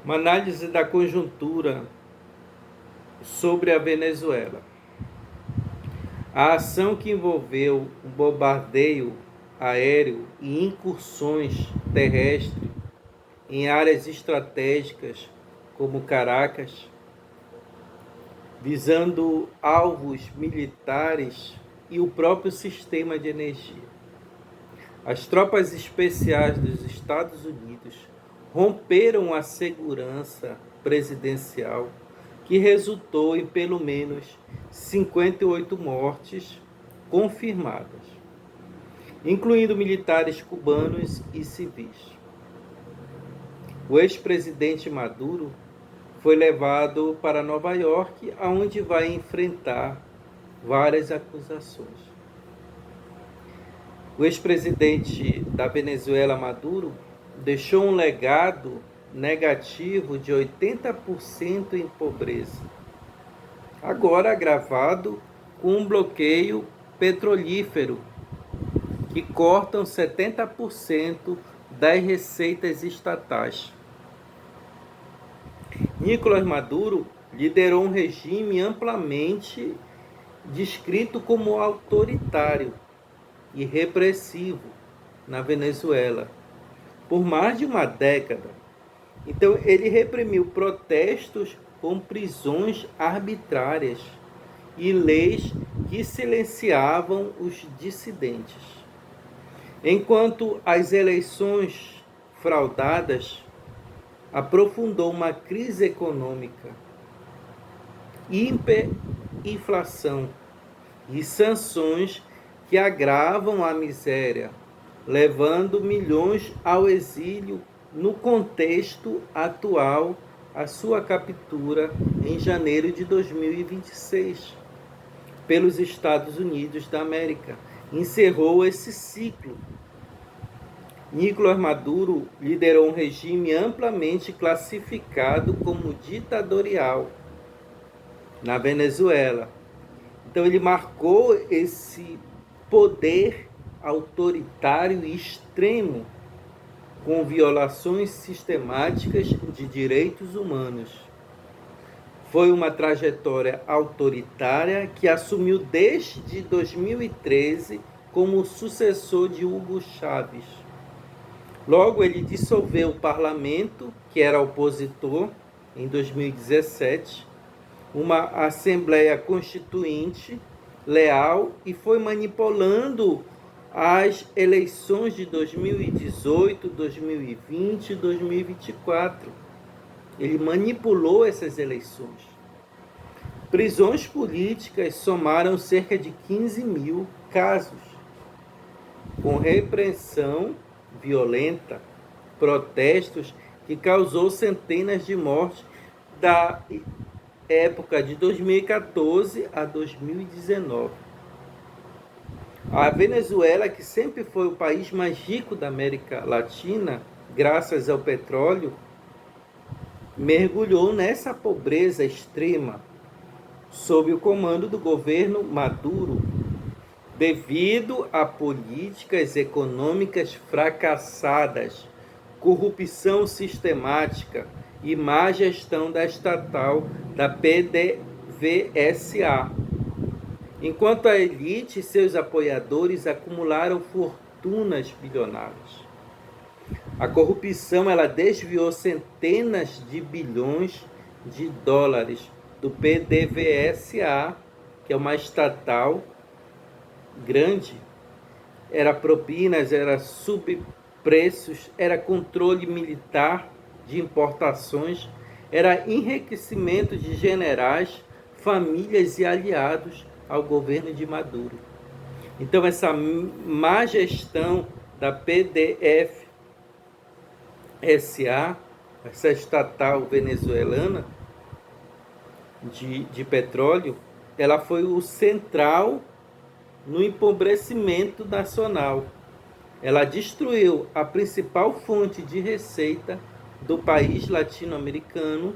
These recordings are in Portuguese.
Uma análise da conjuntura sobre a Venezuela. A ação que envolveu um bombardeio aéreo e incursões terrestres em áreas estratégicas como Caracas, visando alvos militares e o próprio sistema de energia. As tropas especiais dos Estados Unidos romperam a segurança presidencial, que resultou em pelo menos 58 mortes confirmadas, incluindo militares cubanos e civis. O ex-presidente Maduro foi levado para Nova York, onde vai enfrentar várias acusações. O ex-presidente da Venezuela, Maduro, deixou um legado negativo de 80% em pobreza, agora agravado com um bloqueio petrolífero que cortam 70% das receitas estatais. Nicolás Maduro liderou um regime amplamente descrito como autoritário e repressivo na Venezuela por mais de uma década. Então ele reprimiu protestos com prisões arbitrárias e leis que silenciavam os dissidentes. Enquanto as eleições fraudadas aprofundou uma crise econômica, hiperinflação e sanções que agravam a miséria, levando milhões ao exílio no contexto atual, a sua captura em janeiro de 2026 pelos Estados Unidos da América encerrou esse ciclo. Nicolás Maduro liderou um regime amplamente classificado como ditatorial na Venezuela. Então ele marcou esse poder autoritário e extremo, com violações sistemáticas de direitos humanos. Foi uma trajetória autoritária que assumiu desde 2013 como sucessor de Hugo Chávez. Logo, ele dissolveu o parlamento, que era opositor, em 2017, uma Assembleia Constituinte leal, e foi manipulando as eleições de 2018, 2020 e 2024. Ele manipulou essas eleições. Prisões políticas somaram cerca de 15 mil casos, com repressão violenta, protestos que causou centenas de mortes da época de 2014 a 2019. A Venezuela, que sempre foi o país mais rico da América Latina, graças ao petróleo, mergulhou nessa pobreza extrema sob o comando do governo Maduro, devido a políticas econômicas fracassadas, corrupção sistemática e má gestão da estatal da PDVSA. Enquanto a elite e seus apoiadores acumularam fortunas bilionárias. A corrupção ela desviou centenas de bilhões de dólares do PDVSA, que é uma estatal grande. Era propinas, era subpreços, era controle militar de importações, era enriquecimento de generais, famílias e aliados ao governo de Maduro. Então essa má gestão da PDVSA, essa estatal venezuelana de petróleo, ela foi o central no empobrecimento nacional. Ela destruiu a principal fonte de receita do país latino-americano,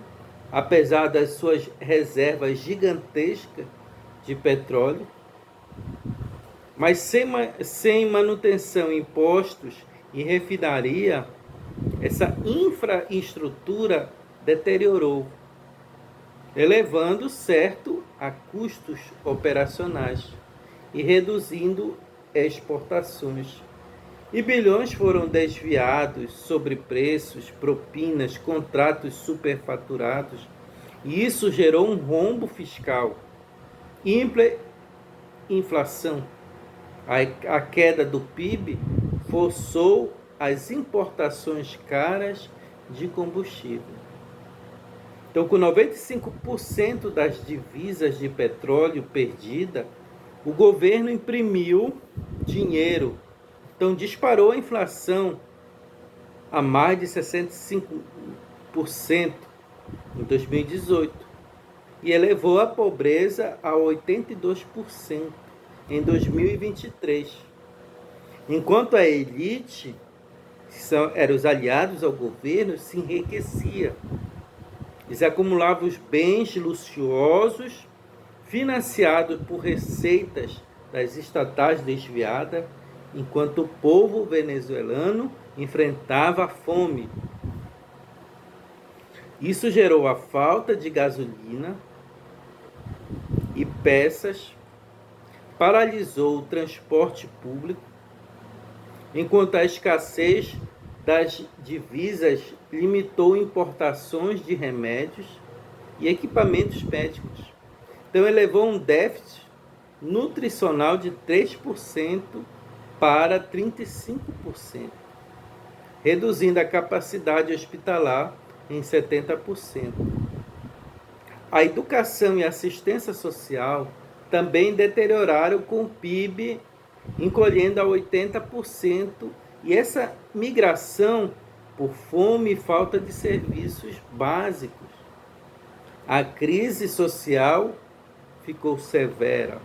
apesar das suas reservas gigantescas de petróleo, mas sem manutenção, impostos e refinaria, essa infraestrutura deteriorou, elevando certo a custos operacionais e reduzindo exportações. E bilhões foram desviados sobre preços, propinas, contratos superfaturados, e isso gerou um rombo fiscal, inflação. A queda do PIB forçou as importações caras de combustível. Então, com 95% das divisas de petróleo perdida, o governo imprimiu dinheiro. Então, disparou a inflação a mais de 65% em 2018 e elevou a pobreza a 82% em 2023. Enquanto a elite, que eram os aliados ao governo, se enriquecia. Eles acumulavam os bens luxuosos financiados por receitas das estatais desviadas, enquanto o povo venezuelano enfrentava a fome. Isso gerou a falta de gasolina e peças, paralisou o transporte público, enquanto a escassez das divisas limitou importações de remédios e equipamentos médicos. Então, elevou um déficit nutricional de 3% para 35%, reduzindo a capacidade hospitalar em 70%. A educação e assistência social também deterioraram com o PIB encolhendo a 80%, e essa migração por fome e falta de serviços básicos. A crise social ficou severa,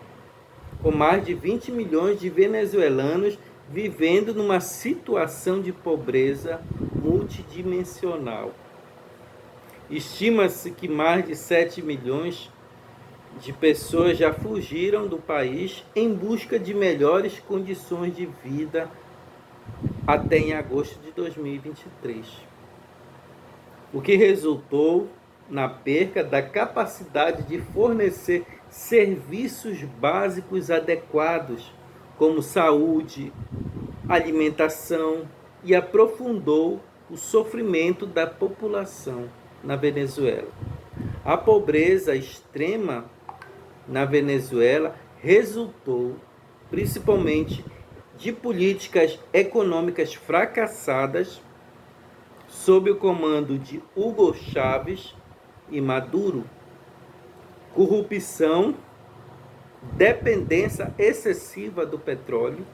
com mais de 20 milhões de venezuelanos vivendo numa situação de pobreza multidimensional. Estima-se que mais de 7 milhões de pessoas já fugiram do país em busca de melhores condições de vida até em agosto de 2023. O que resultou na perca da capacidade de fornecer serviços básicos adequados, como saúde, alimentação, e aprofundou o sofrimento da população na Venezuela. A pobreza extrema na Venezuela resultou principalmente de políticas econômicas fracassadas sob o comando de Hugo Chávez e Maduro, corrupção, dependência excessiva do petróleo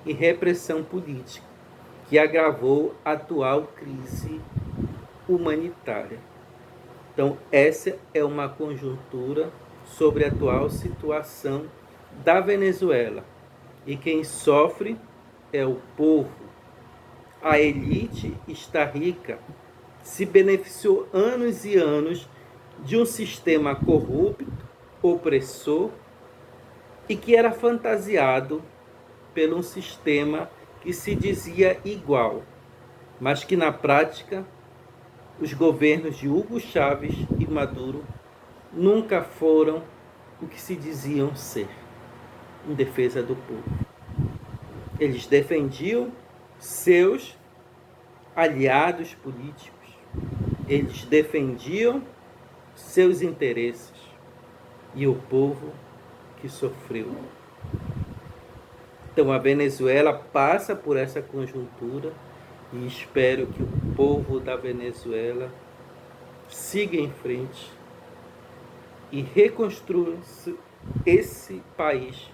e repressão política, que agravou a atual crise humanitária. Então, essa é uma conjuntura sobre a atual situação da Venezuela. E quem sofre é o povo. A elite está rica, se beneficiou anos e anos de um sistema corrupto, opressor, e que era fantasiado por um sistema que se dizia igual, mas que na prática os governos de Hugo Chávez e Maduro nunca foram o que se diziam ser, em defesa do povo. Eles defendiam seus aliados políticos, eles defendiam seus interesses, e o povo que sofreu. Então a Venezuela passa por essa conjuntura, e espero que o povo da Venezuela siga em frente e reconstrua esse país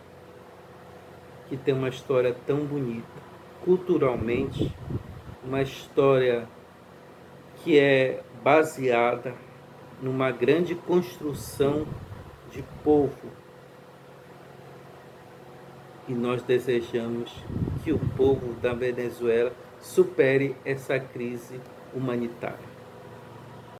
que tem uma história tão bonita, culturalmente, uma história que é baseada numa grande construção de povo. E nós desejamos que o povo da Venezuela supere essa crise humanitária.